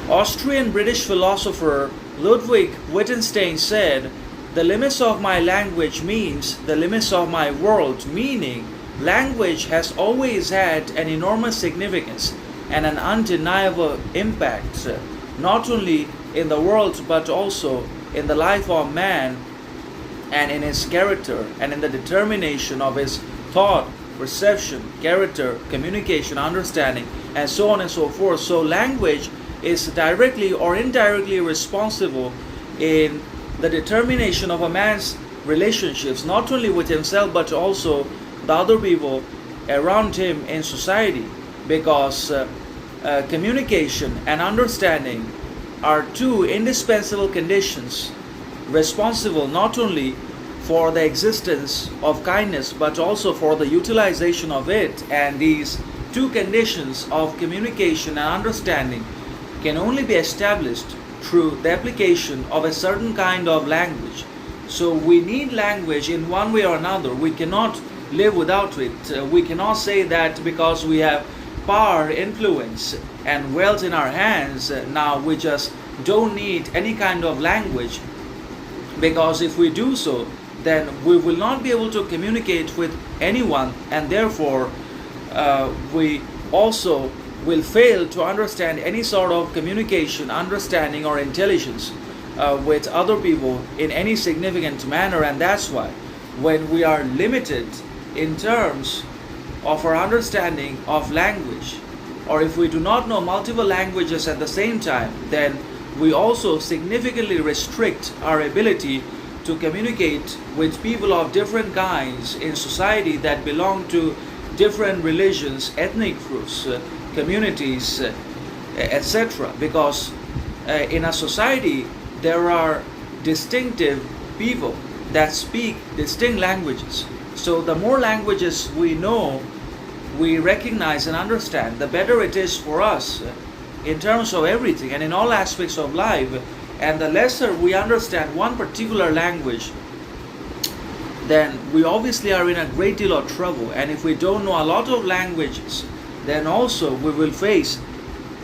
Austrian British philosopher Ludwig Wittgenstein said, "The limits of my language means the limits of my world," meaning language has always had an enormous significance and an undeniable impact, not only in the world but also in the life of man and in his character and in the determination of his thought, perception, character, communication, understanding, and so on and so forth. So language is directly or indirectly responsible in the determination of a man's relationships, not only with himself but also the other people around him in society, because communication and understanding are two indispensable conditions responsible not only for the existence of kindness but also for the utilization of it. And these two conditions of communication and understanding can only be established through the application of a certain kind of language. So we need language in one way or another. We cannot live without it. We cannot say that because we have power, influence, and wealth in our hands, now we just don't need any kind of language, because if we do so, then we will not be able to communicate with anyone, and therefore we also will fail to understand any sort of communication, understanding, or intelligence with other people in any significant manner. And that's why when we are limited in terms of our understanding of language, or if we do not know multiple languages at the same time, then we also significantly restrict our ability to communicate with people of different kinds in society that belong to different religions, ethnic groups, communities, etc. Because in a society there are distinctive people that speak distinct languages. So the more languages we know, we recognize and understand, the better it is for us in terms of everything and in all aspects of life. And the lesser we understand one particular language, then we obviously are in a great deal of trouble. And if we don't know a lot of languages, then also we will face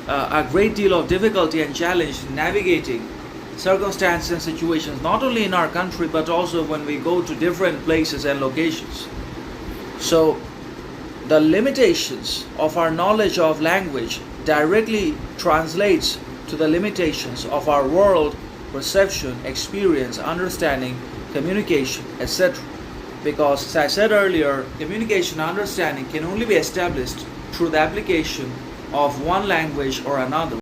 a great deal of difficulty and challenge in navigating circumstances and situations, not only in our country but also when we go to different places and locations. So the limitations of our knowledge of language directly translates to the limitations of our world, perception, experience, understanding, communication, etc. Because, as I said earlier, communication and understanding can only be established through the application of one language or another.